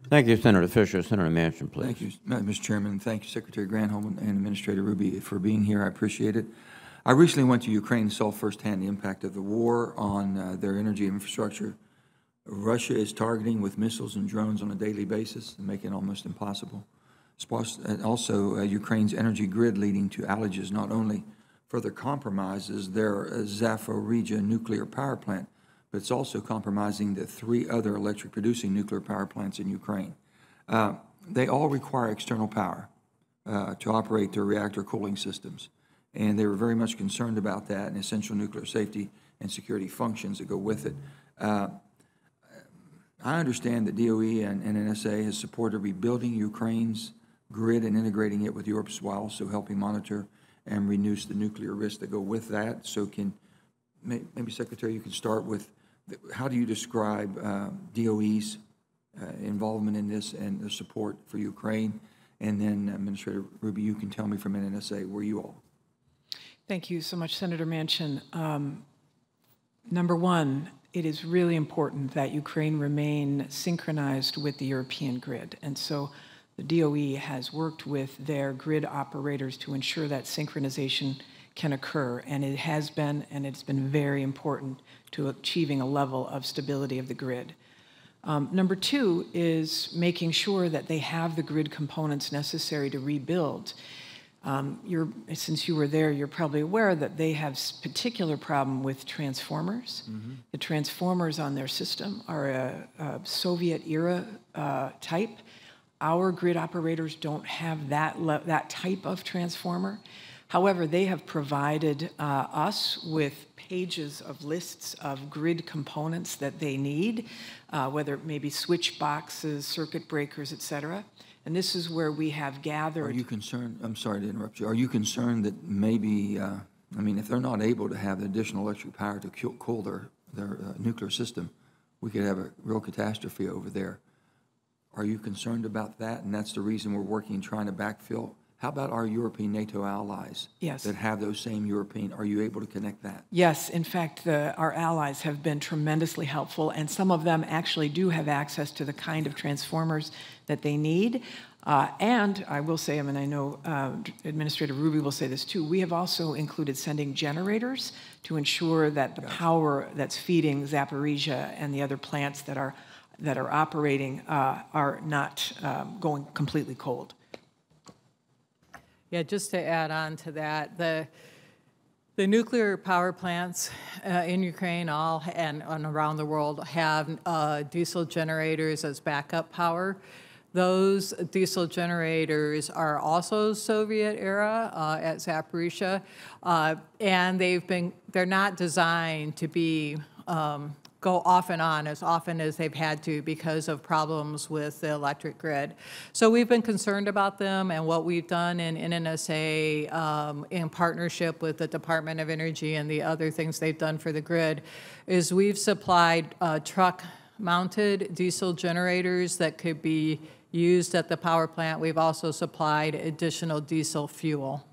Thank you, Senator Fisher. Senator Manchin, please. Thank you, Mr. Chairman. Thank you, Secretary Granholm and Administrator Ruby, for being here. I appreciate it. I recently went to Ukraine and saw firsthand the impact of the war on their energy infrastructure. Russia is targeting with missiles and drones on a daily basis and making it almost impossible. Also, Ukraine's energy grid leading to outages not only further compromises their Zaporizhzhia nuclear power plant, but it's also compromising the 3 other electric producing nuclear power plants in Ukraine. They all require external power to operate their reactor cooling systems. And they were very much concerned about that and essential nuclear safety and security functions that go with it. I understand that DOE and NNSA has supported rebuilding Ukraine's grid and integrating it with Europe's while also helping monitor and reduce the nuclear risks that go with that. So maybe Secretary, you can start with how do you describe DOE's involvement in this and the support for Ukraine? And then Administrator Ruby, you can tell me from NNSA where you all. Thank you so much, Senator Manchin. Number one, it is really important that Ukraine remain synchronized with the European grid. And so the DOE has worked with their grid operators to ensure that synchronization can occur. And it has been, and it's been very important to achieving a level of stability of the grid. Number two is making sure that they have the grid components necessary to rebuild. Since you were there, you're probably aware that they have particular problem with transformers. Mm-hmm. The transformers on their system are a Soviet-era type. Our grid operators don't have that type of transformer. However, they have provided us with pages of lists of grid components that they need, whether it may be switch boxes, circuit breakers, et cetera. And this is where we have gathered. Are you concerned, I'm sorry to interrupt you, are you concerned that maybe, I mean, if they're not able to have the additional electric power to cool their nuclear system, we could have a real catastrophe over there. Are you concerned about that? And that's the reason we're working and trying to backfill. How about our European NATO allies that have those same European? Are you able to connect that? Yes. In fact, our allies have been tremendously helpful, and some of them actually do have access to the kind of transformers that they need. And I will say, I mean, I know Administrator Ruby will say this too, we have also included sending generators to ensure that the power that's feeding Zaporizhzhia and the other plants that are operating are not going completely cold. Yeah, just to add on to that, the nuclear power plants in Ukraine and around the world have diesel generators as backup power. Those diesel generators are also Soviet era at Zaporizhzhia, and they're not designed to be go off and on as often as they've had to because of problems with the electric grid. So we've been concerned about them, and what we've done in NNSA in partnership with the Department of Energy and the other things they've done for the grid is we've supplied truck-mounted diesel generators that could be used at the power plant. We've also supplied additional diesel fuel.